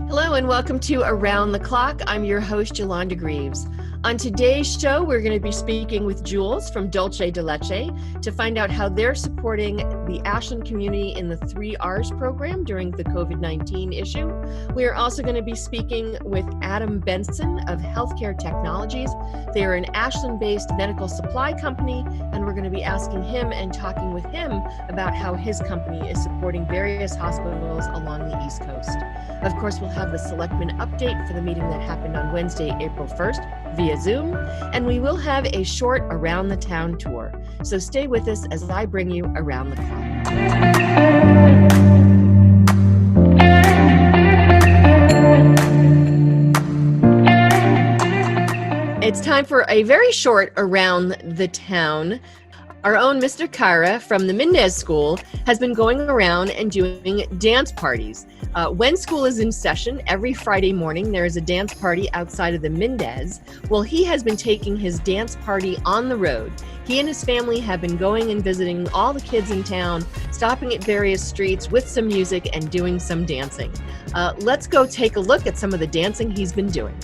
Hello and welcome to Around the Clock. I'm your host, Yolanda Greaves. On today's show, we're going to be speaking with Jules from Dulce de Leche to find out how they're supporting the Ashland community in the 3 R's program during the COVID-19 issue. We are also going to be speaking with Adam Benson of Healthcare Technologies. They are an Ashland-based medical supply company, and we're going to be asking him and talking with him about how his company is supporting various hospitals along the East Coast. Of course, we'll have the Selectmen update for the meeting that happened on Wednesday, April 1st via Zoom, and we will have a short Around the Town tour. So stay with us as I bring you Around the Clock. It's time for a very short Around the Town. Our own Mr. Kara from the Mendez School has been going around and doing dance parties. When school is in session, every Friday morning, there is a dance party outside of the Mendez. Well, he has been taking his dance party on the road. He and his family have been going and visiting all the kids in town, stopping at various streets with some music and doing some dancing. Let's go take a look at some of the dancing he's been doing.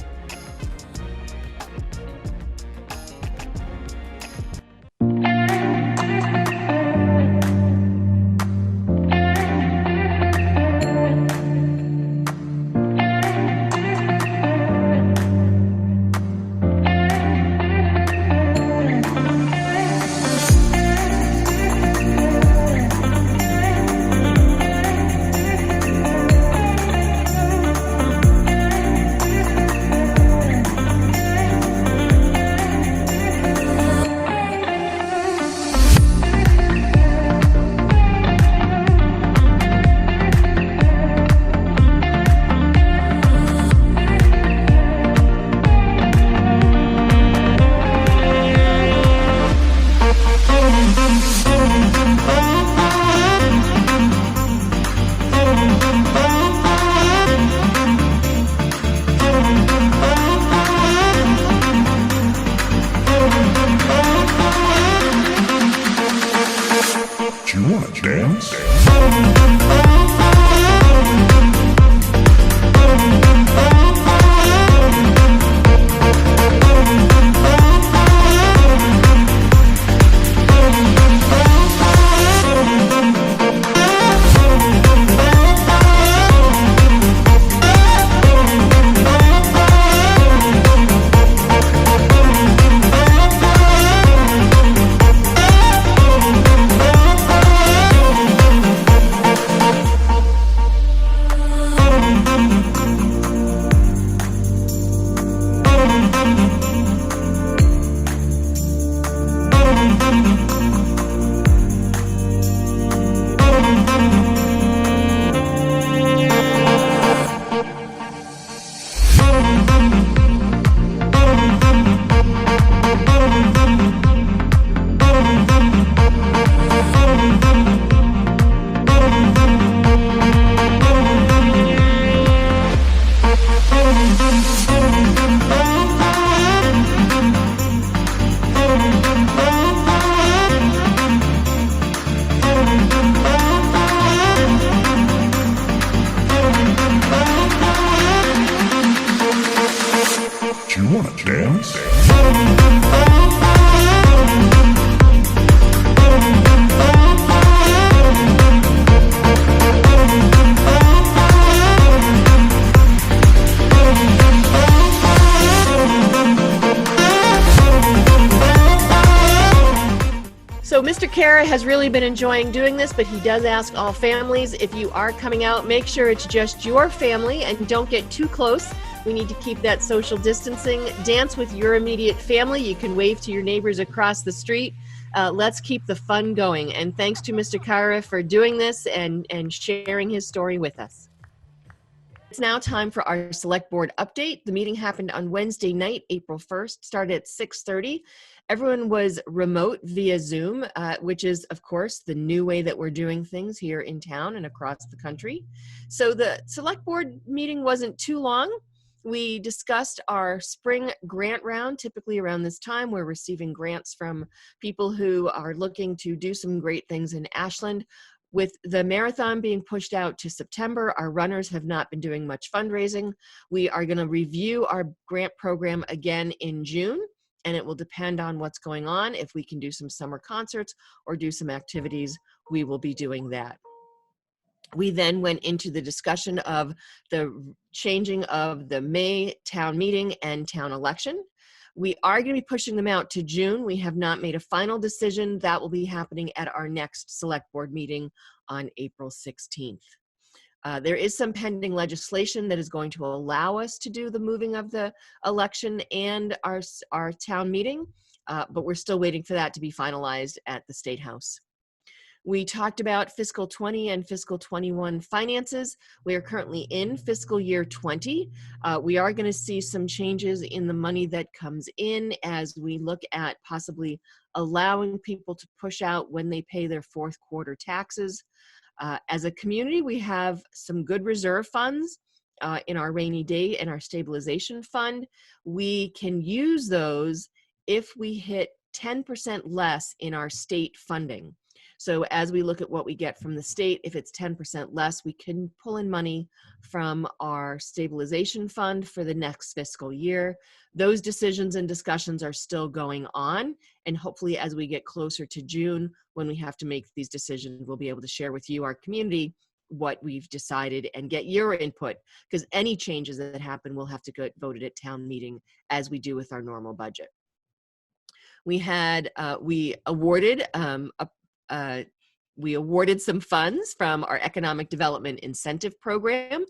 So Mr. Kara has really been enjoying doing this, but he does ask all families, if you are coming out, make sure it's just your family and don't get too close. We need to keep that social distancing. Dance with your immediate family. You can wave to your neighbors across the street. Let's keep the fun going. And thanks to Mr. Kara for doing this and sharing his story with us. It's now time for our select board update. The meeting happened on Wednesday night, April 1st, started at 6:30. Everyone was remote via Zoom, which is, of course, the new way that we're doing things here in town and across the country. So the select board meeting wasn't too long. We discussed our spring grant round. Typically around this time, we're receiving grants from people who are looking to do some great things in Ashland. With the marathon being pushed out to September, our runners have not been doing much fundraising. We are going to review our grant program again in June, and it will depend on what's going on. If we can do some summer concerts or do some activities, we will be doing that. We then went into the discussion of the changing of the May town meeting and town election. We are going to be pushing them out to June. We have not made a final decision. That will be happening at our next select board meeting on April 16th. There is some pending legislation that is going to allow us to do the moving of the election and our town meeting, but we're still waiting for that to be finalized at the State House. We talked about fiscal 20 and fiscal 21 finances. We are currently in fiscal year 20. We are going to see some changes in the money that comes in as we look at possibly allowing people to push out when they pay their fourth quarter taxes. As a community, we have some good reserve funds in our rainy day and our stabilization fund. We can use those if we hit 10% less in our state funding. So as we look at what we get from the state, if it's 10% less, we can pull in money from our stabilization fund for the next fiscal year. Those decisions and discussions are still going on. And hopefully as we get closer to June, when we have to make these decisions, we'll be able to share with you, our community, what we've decided and get your input, because any changes that happen will have to get voted at town meeting as we do with our normal budget. We had, we awarded some funds from our Economic Development Incentive Program.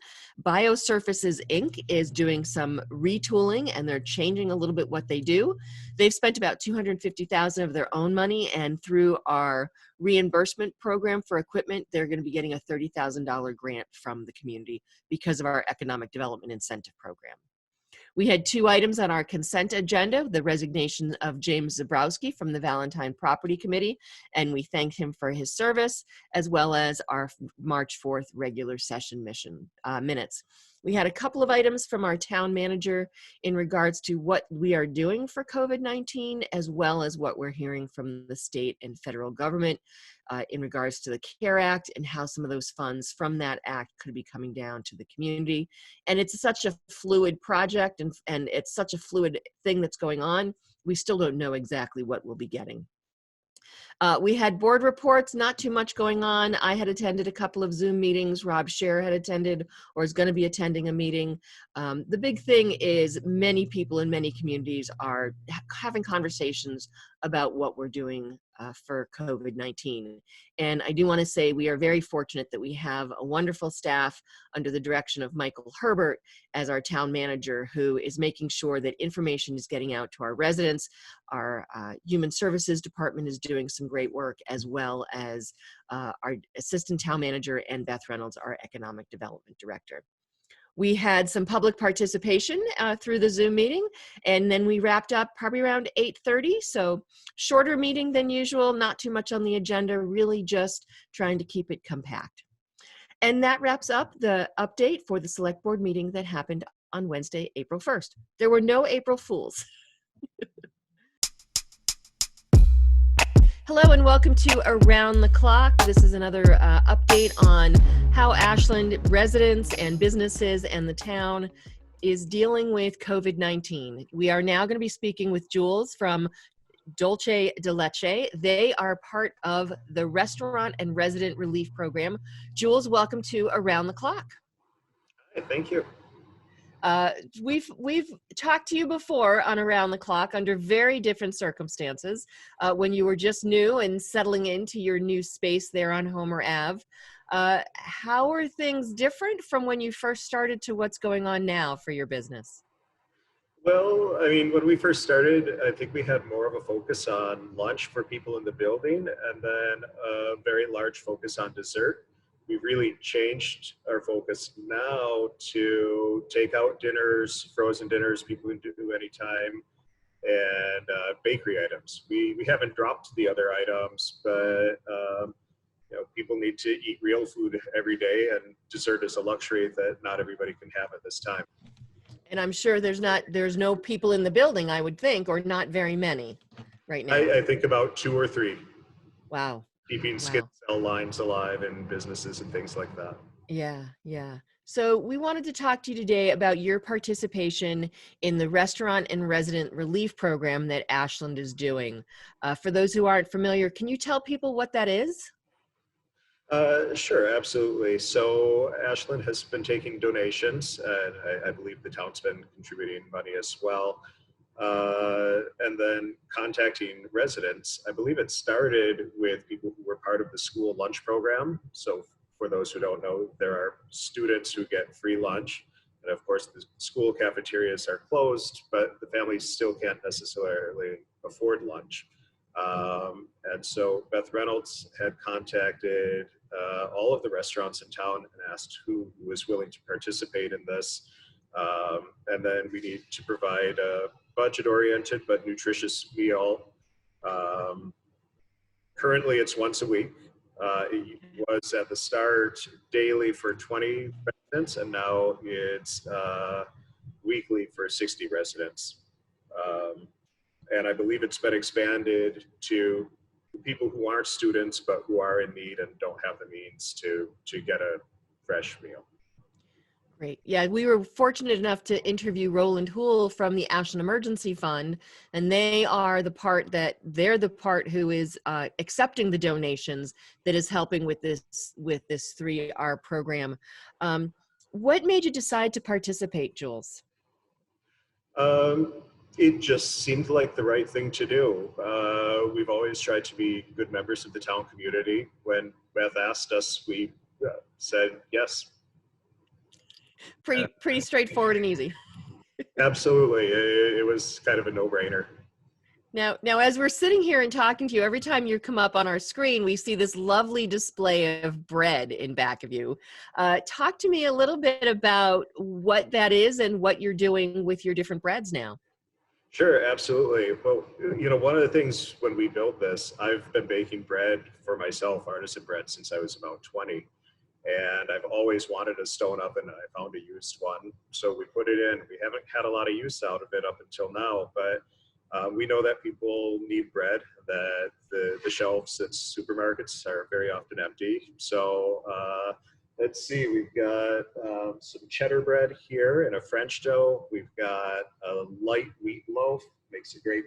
Biosurfaces Inc. is doing some retooling, and they're changing a little bit what they do. They've spent about $250,000 of their own money, and through our reimbursement program for equipment, they're going to be getting a $30,000 grant from the community because of our Economic Development Incentive Program. We had two items on our consent agenda: the resignation of James Zabrowski from the Valentine Property Committee, and we thank him for his service, as well as our March 4th regular session minutes. We had a couple of items from our town manager in regards to what we are doing for COVID-19, as well as what we're hearing from the state and federal government in regards to the CARE Act and how some of those funds from that act could be coming down to the community. And it's such a fluid project, and it's such a fluid thing that's going on. We still don't know exactly what we'll be getting. We had board reports, not too much going on. I had attended a couple of Zoom meetings. Rob Scher had attended or is going to be attending a meeting. The big thing is many people in many communities are having conversations about what we're doing for COVID-19. And I do want to say we are very fortunate that we have a wonderful staff under the direction of Michael Herbert as our town manager, who is making sure that information is getting out to our residents. Our Human Services Department is doing some great work, as well as our assistant town manager and Beth Reynolds, our economic development director. We had some public participation through the Zoom meeting, and then we wrapped up probably around 8:30. So shorter meeting than usual, not too much on the agenda, really just trying to keep it compact. And that wraps up the update for the select board meeting that happened on Wednesday, April 1st. There were no April Fools. Hello and welcome to Around the Clock. This is another update on how Ashland residents and businesses and the town is dealing with COVID-19. We are now going to be speaking with Jules from Dolce de Leche. They are part of the Restaurant and Resident Relief Program. Jules, welcome to Around the Clock. Hi, thank you. We've talked to you before on Around the Clock under very different circumstances, when you were just new and settling into your new space there on Homer Ave. How are things different from when you first started to what's going on now for your business? Well, I mean, when we first started, I think we had more of a focus on lunch for people in the building, and then a very large focus on dessert. We've really changed our focus now to takeout dinners, frozen dinners people can do anytime, and bakery items. We haven't dropped the other items, but you know, people need to eat real food every day, and dessert is a luxury that not everybody can have at this time. And I'm sure there's no people in the building, I would think, or not very many right now. I think about 2 or 3. Wow. keeping skin Wow. cell lines alive in businesses and things like that. Yeah, yeah. So we wanted to talk to you today about your participation in the Restaurant and Resident Relief Program that Ashland is doing. For those who aren't familiar, can you tell people what that is? Sure, absolutely. So Ashland has been taking donations, and I believe the town's been contributing money as well. And then contacting residents. I believe it started with people who were part of the school lunch program. So for those who don't know, there are students who get free lunch. And of course, the school cafeterias are closed, but the families still can't necessarily afford lunch. And so Beth Reynolds had contacted all of the restaurants in town and asked who was willing to participate in this. And then we need to provide a budget-oriented but nutritious meal. Um, Currently, it's once a week. It was at the start daily for 20 residents, and now it's weekly for 60 residents. Um, and I believe it's been expanded to people who aren't students but who are in need and don't have the means to get a fresh meal. Great. Yeah, we were fortunate enough to interview Roland Hool from the Ashland Emergency Fund, and they're the part who is accepting the donations that is helping with this 3R program. What made you decide to participate, Jules? Um, it just seemed like the right thing to do. We've always tried to be good members of the town community. When Beth asked us, we said yes. Pretty straightforward and easy. Absolutely. It was kind of a no-brainer. Now, as we're sitting here and talking to you, every time you come up on our screen, we see this lovely display of bread in back of you. Talk to me a little bit about what that is and what you're doing with your different breads now. Sure, absolutely. Well, one of the things when we built this, I've been baking bread for myself, artisan bread, since I was about 20. And I've always wanted a stone oven, and I found a used one. So we put it in. We haven't had a lot of use out of it up until now, but we know that people need bread, that the shelves at supermarkets are very often empty. So let's see, we've got some cheddar bread here and a French dough. We've got a light wheat loaf, makes a great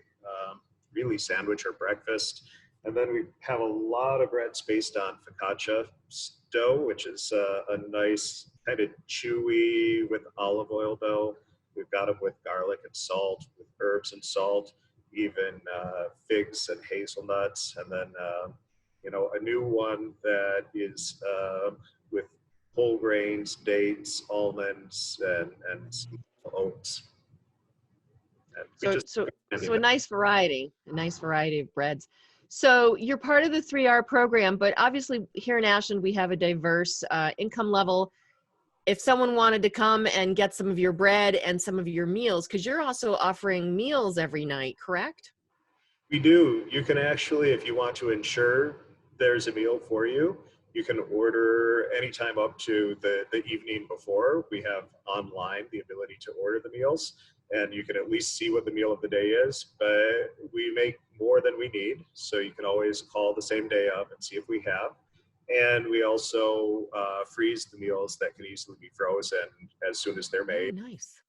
really sandwich or breakfast. And then we have a lot of breads based on focaccia dough, which is a nice kind of chewy with olive oil dough. We've got them with garlic and salt, with herbs and salt, even figs and hazelnuts. And then, a new one that is with whole grains, dates, almonds, and oats. And So a nice variety of breads. So you're part of the 3R program, but obviously here in Ashland, we have a diverse income level. If someone wanted to come and get some of your bread and some of your meals, because you're also offering meals every night, correct? We do. You can actually, if you want to ensure there's a meal for you, you can order anytime up to the evening before. We have online the ability to order the meals, and you can at least see what the meal of the day is, but we make more than we need. So you can always call the same day up and see if we have. And we also freeze the meals that can easily be frozen as soon as they're made. Oh, nice.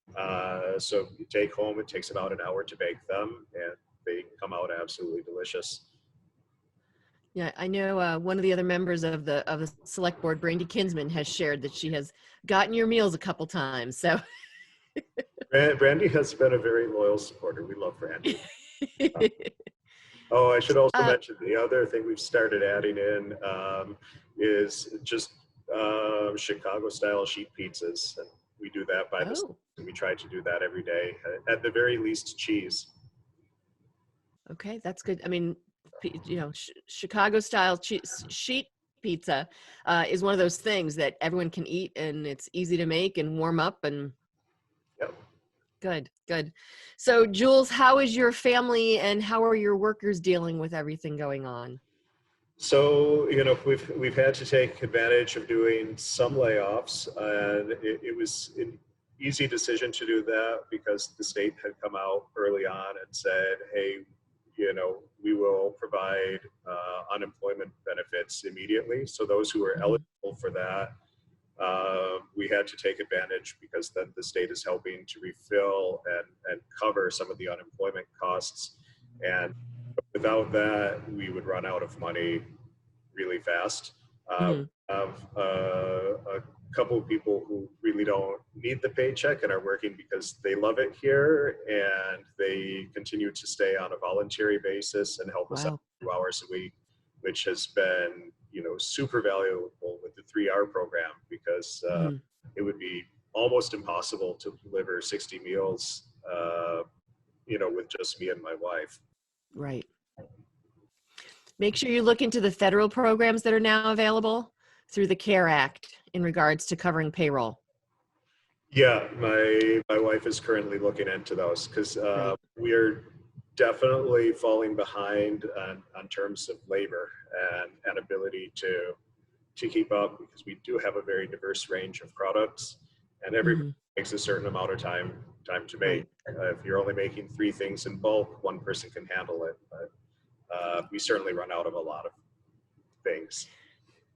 So you take home, it takes about an hour to bake them, and they come out absolutely delicious. Yeah, I know one of the other members of the select board, Brandy Kinsman, has shared that she has gotten your meals a couple times. So Brandy has been a very loyal supporter. We love Brandy. Oh, I should also mention the other thing we've started adding in is just Chicago-style sheet pizzas. And we do that by the stick, and we try to do that every day. At the very least, cheese. Okay, that's good. I mean, Chicago-style sheet pizza is one of those things that everyone can eat, and it's easy to make and warm up. And yep. Good. So, Jules, how is your family and how are your workers dealing with everything going on? So, we've had to take advantage of doing some layoffs, and it was an easy decision to do that because the state had come out early on and said, hey, we will provide unemployment benefits immediately. So those who are Mhm. eligible for that, we had to take advantage because then the state is helping to refill and cover some of the unemployment costs. And without that, we would run out of money really fast. Mhm. We have a couple of people who really don't need the paycheck and are working because they love it here, and they continue to stay on a voluntary basis and help us out Wow. 2 hours a week, which has been super valuable with the 3R program, because Mhm. it would be almost impossible to deliver 60 meals with just me and my wife. Right. Make sure you look into the federal programs that are now available through the CARE Act in regards to covering payroll. Yeah, my wife is currently looking into those, because Right. we are definitely falling behind on terms of labor and ability to keep up, because we do have a very diverse range of products, and everybody Mhm. takes a certain amount of time to make. Right. If you're only making 3 things in bulk, one person can handle it, but we certainly run out of a lot of things.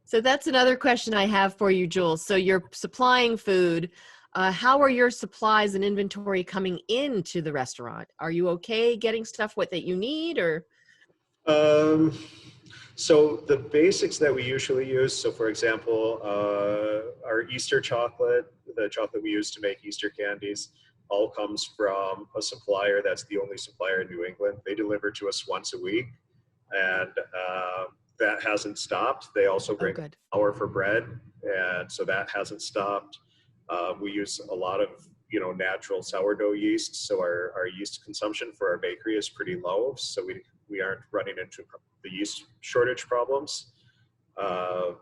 So that's another question I have for you, Jules. So you're supplying food. How are your supplies and inventory coming into the restaurant? Are you okay getting stuff what that you need, or? Um, so the basics that we usually use, so for example, our Easter chocolate, the chocolate we use to make Easter candies, all comes from a supplier that's the only supplier in New England. They deliver to us once a week, and that hasn't stopped. They also Oh, bring good. flour for bread, and so that hasn't stopped. We use a lot of natural sourdough yeast, so our yeast consumption for our bakery is pretty low, so we aren't running into the yeast shortage problems. Uh,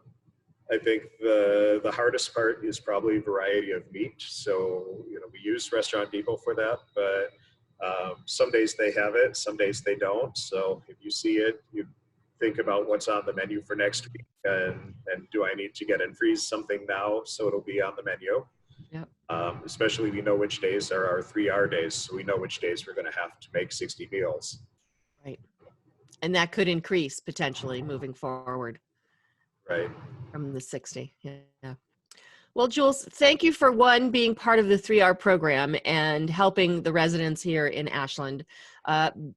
I think the hardest part is probably variety of meat. So we use Restaurant Depot for that, but some days they have it, some days they don't. So if you see it, you think about what's on the menu for next week, and do I need to get and freeze something now so it'll be on the menu. Yep. Especially we know which days are our 3R days, so we know which days we're going to have to make 60 meals. Right. And that could increase potentially moving forward Right. from the 60. Yeah. Well, Jules, thank you for being part of the 3R program and helping the residents here in Ashland.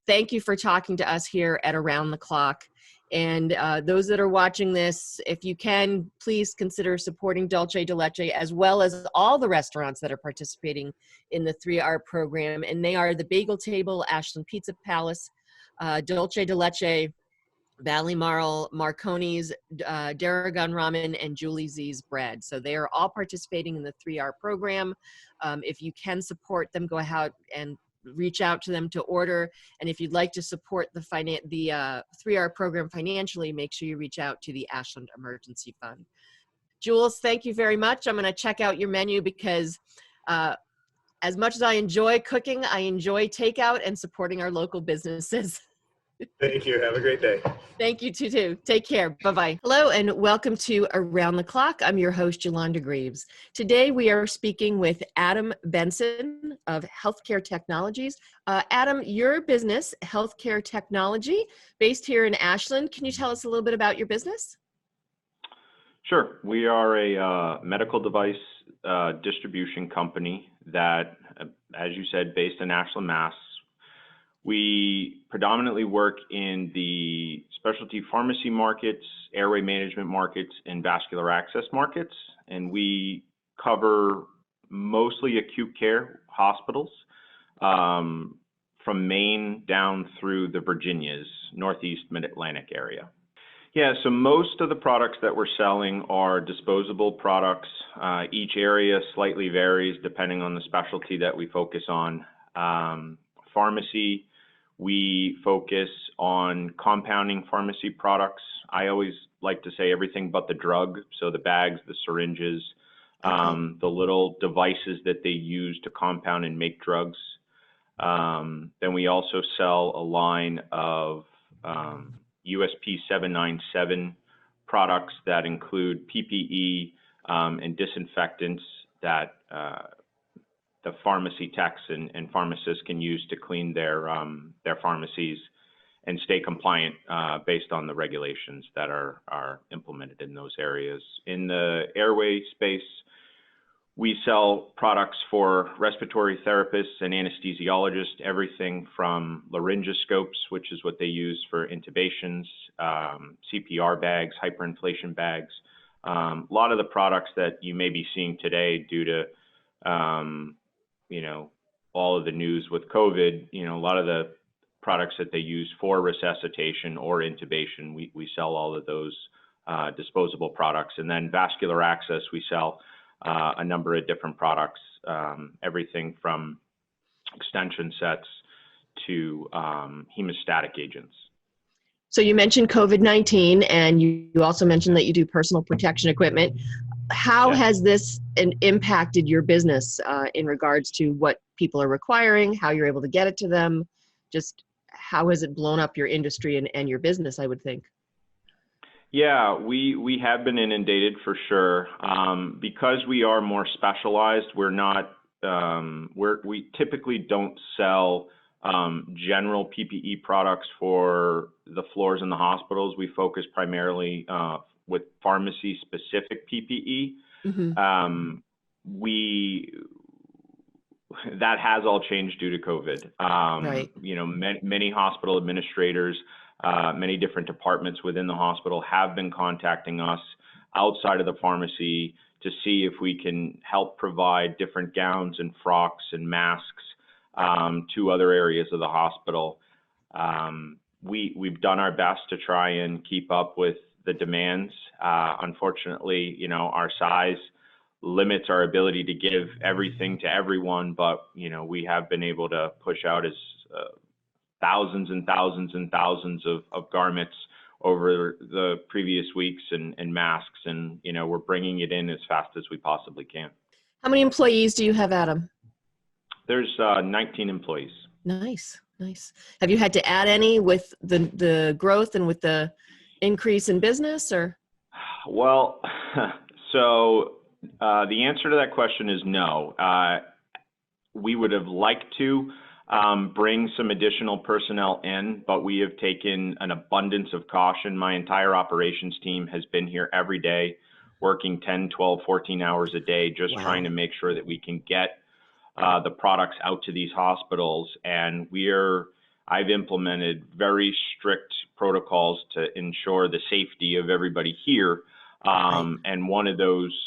Thank you for talking to us here at Around the Clock. And those that are watching this, if you can, please consider supporting Dolce de Leche, as well as all the restaurants that are participating in the 3R program. And they are the Bagel Table, Ashland Pizza Palace, Dolce de Leche, Valley Marl, Marconi's, Daragon Ramen, and Julie Z's Bread. So they are all participating in the 3R program. If you can support them, go ahead and reach out to them to order. And if you'd like to support the 3R program financially, make sure you reach out to the Ashland Emergency Fund. Jules, thank you very much. I'm going to check out your menu because as much as I enjoy cooking, I enjoy takeout and supporting our local businesses. Thank you. Have a great day. Thank you too. Take care. Bye-bye. Hello and welcome to Around the Clock. I'm your host, Yolanda Greaves. Today we are speaking with Adam Benson of Healthcare Technologies. Adam, your business, Healthcare Technology, based here in Ashland. Can you tell us a little bit about your business? Sure. We are a medical device distribution company that, as you said, based in Ashland, Mass. We predominantly work in the specialty pharmacy markets, airway management markets, and vascular access markets. And we cover mostly acute care hospitals from Maine down through the Virginias, Northeast Mid-Atlantic area. Yeah, so most of the products that we're selling are disposable products. Each area slightly varies depending on the specialty that we focus on. Pharmacy, we focus on compounding pharmacy products. I always like to say everything but the drug, so the bags, the syringes, the little devices that they use to compound and make drugs. Then we also sell a line of USP 797 products that include PPE and disinfectants that the pharmacy techs and pharmacists can use to clean their pharmacies. and stay compliant based on the regulations that are implemented in those areas. In the airway space, we sell products for respiratory therapists and anesthesiologists, everything from laryngoscopes, which is what they use for intubations, CPR bags, hyperinflation bags. A lot of the products that you may be seeing today due to, all of the news with COVID, a lot of the products that they use for resuscitation or intubation, we sell all of those disposable products. And then vascular access, we sell a number of different products, everything from extension sets to hemostatic agents. So you mentioned COVID-19, and you also mentioned that you do personal protection equipment. How has this impacted your business in regards to what people are requiring, how you're able to get it to them? Just how has it blown up your industry and your business, I would think? Yeah, we have been inundated for sure. Because we are more specialized, we're not, we typically don't sell general PPE products for the floors in the hospitals. We focus primarily with pharmacy specific PPE. Mm-hmm. That has all changed due to COVID. Right. Many hospital administrators, many different departments within the hospital have been contacting us outside of the pharmacy to see if we can help provide different gowns and frocks and masks to other areas of the hospital. We've done our best to try and keep up with the demands. Unfortunately, our size limits our ability to give everything to everyone, but we have been able to push out as thousands and thousands and thousands of garments over the previous weeks and masks, and we're bringing it in as fast as we possibly can. How many employees do you have, Adam? There's 19 employees. Nice. Have you had to add any with the growth and with the increase in business, or? Well, so the answer to that question is no. We would have liked to bring some additional personnel in, but we have taken an abundance of caution. My entire operations team has been here every day, working 10, 12, 14 hours a day, just trying to make sure that we can get the products out to these hospitals. And I've implemented very strict protocols to ensure the safety of everybody here. And one of those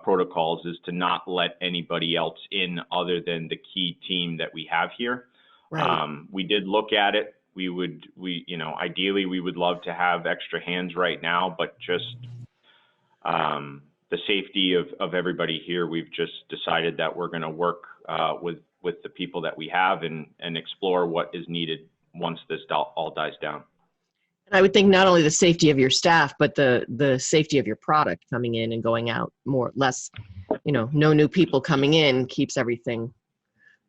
protocols is to not let anybody else in other than the key team that we have here. Right. We did look at it. Ideally we would love to have extra hands right now, but just the safety of everybody here, we've just decided that we're going to work with the people that we have and explore what is needed once this all dies down. And I would think not only the safety of your staff, but the safety of your product coming in and going out less, no new people coming in keeps everything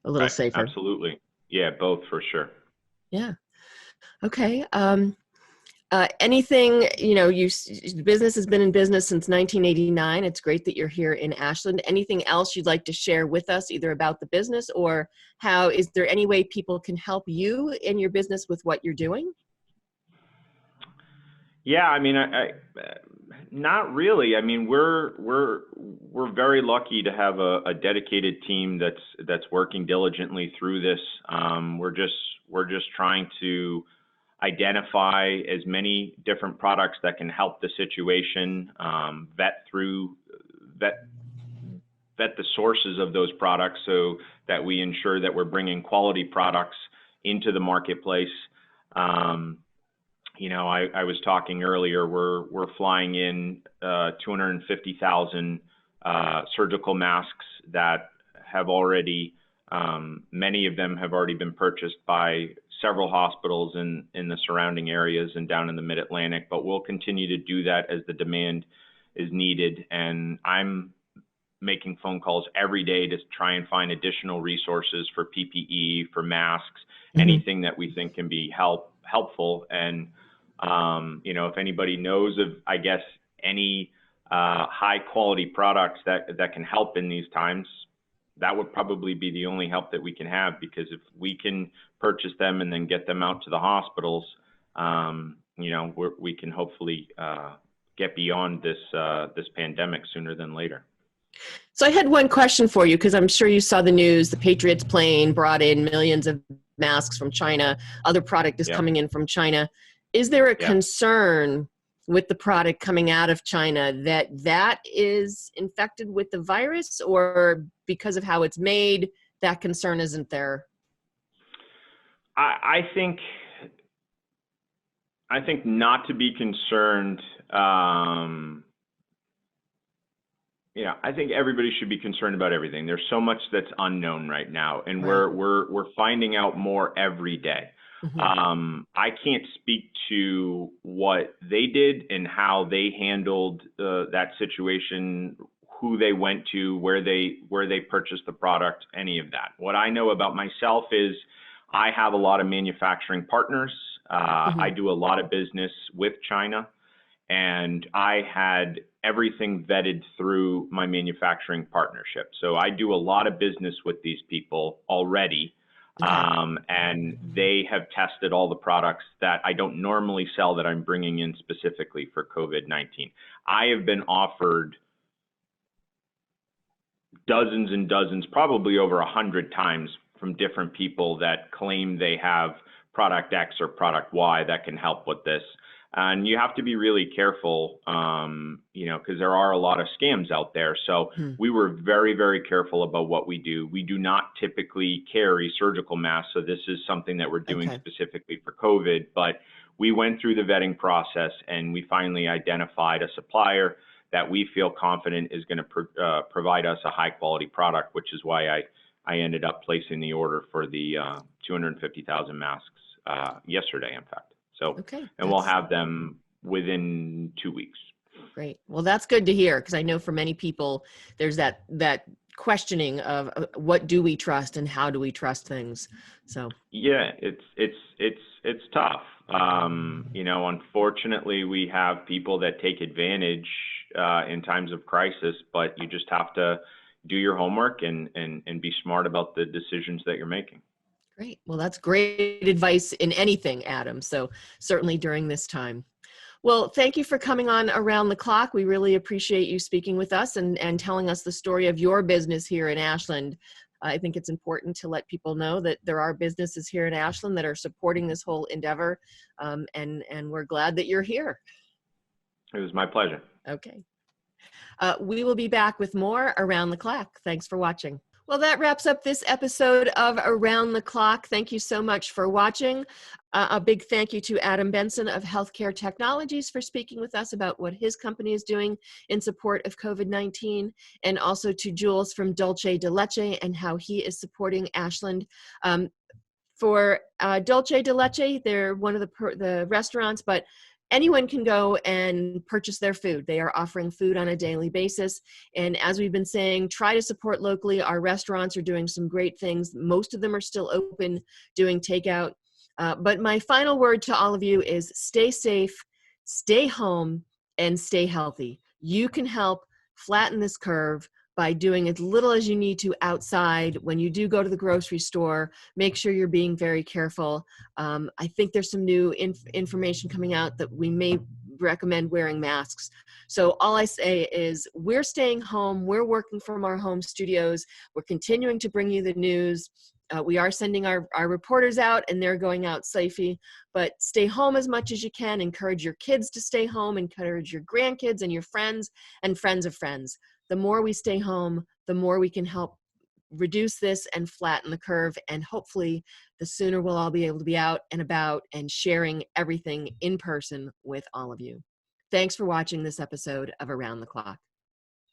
a little safer. Absolutely. Yeah, both for sure. Yeah. Okay. Anything, the business has been in business since 1989. It's great that you're here in Ashland. Anything else you'd like to share with us, either about the business or is there any way people can help you in your business with what you're doing? Yeah, I mean, not really. I mean, we're very lucky to have a dedicated team that's working diligently through this. We're just trying to identify as many different products that can help the situation, vet the sources of those products so that we ensure that we're bringing quality products into the marketplace. I was talking earlier, we're flying in 250,000 surgical masks that have already, many of them have already been purchased by several hospitals in the surrounding areas and down in the Mid-Atlantic, but we'll continue to do that as the demand is needed. And I'm making phone calls every day to try and find additional resources for PPE, for masks, anything that we think can be helpful. And if anybody knows of, I guess, any high quality products that can help in these times, that would probably be the only help that we can have, because if we can purchase them and then get them out to the hospitals, we can hopefully get beyond this pandemic sooner than later. So I had one question for you, because I'm sure you saw the news. The Patriots plane brought in millions of masks from China. Other product is coming in from China. Is there a concern with the product coming out of China that is infected with the virus, or because of how it's made, that concern isn't there? I think not to be concerned. I think everybody should be concerned about everything. There's so much that's unknown right now, and we're finding out more every day. Mm-hmm. I can't speak to what they did and how they handled that situation, who they went to, where they purchased the product, any of that. What I know about myself is I have a lot of manufacturing partners. Mm-hmm. I do a lot of business with China, and I had everything vetted through my manufacturing partnership. So I do a lot of business with these people already. Okay. And they have tested all the products that I don't normally sell that I'm bringing in specifically for COVID-19. I have been offered dozens and dozens, probably over 100 times, from different people that claim they have product X or product Y that can help with this. And you have to be really careful, because there are a lot of scams out there. So we were very, very careful about what we do. We do not typically carry surgical masks. So this is something that we're doing specifically for COVID. But we went through the vetting process, and we finally identified a supplier that we feel confident is going to provide us a high quality product, which is why I ended up placing the order for the 250,000 masks yesterday, in fact. So, and we'll have them within 2 weeks. Great. Well, that's good to hear, because I know for many people, there's that questioning of what do we trust and how do we trust things. So yeah, it's tough. Unfortunately, we have people that take advantage in times of crisis, but you just have to do your homework and be smart about the decisions that you're making. Great. Well, that's great advice in anything, Adam. So certainly during this time. Well, thank you for coming on Around the Clock. We really appreciate you speaking with us and telling us the story of your business here in Ashland. I think it's important to let people know that there are businesses here in Ashland that are supporting this whole endeavor, and we're glad that you're here. It was my pleasure. Okay. We will be back with more Around the Clock. Thanks for watching. Well, that wraps up this episode of Around the Clock. Thank you so much for watching. A big thank you to Adam Benson of Healthcare Technologies for speaking with us about what his company is doing in support of COVID-19, and also to Jules from Dolce de Leche and how he is supporting Ashland. For Dolce de Leche, they're one of the restaurants, but anyone can go and purchase their food. They are offering food on a daily basis. And as we've been saying, try to support locally. Our restaurants are doing some great things. Most of them are still open, doing takeout. But my final word to all of you is stay safe, stay home, and stay healthy. You can help flatten this curve by doing as little as you need to outside. When you do go to the grocery store, make sure you're being very careful. I think there's some new information coming out that we may recommend wearing masks. So all I say is we're staying home. We're working from our home studios. We're continuing to bring you the news. We are sending our reporters out, and they're going out safely, but stay home as much as you can. Encourage your kids to stay home, encourage your grandkids and your friends and friends of friends. The more we stay home, the more we can help reduce this and flatten the curve. And hopefully the sooner we'll all be able to be out and about and sharing everything in person with all of you. Thanks for watching this episode of Around the Clock.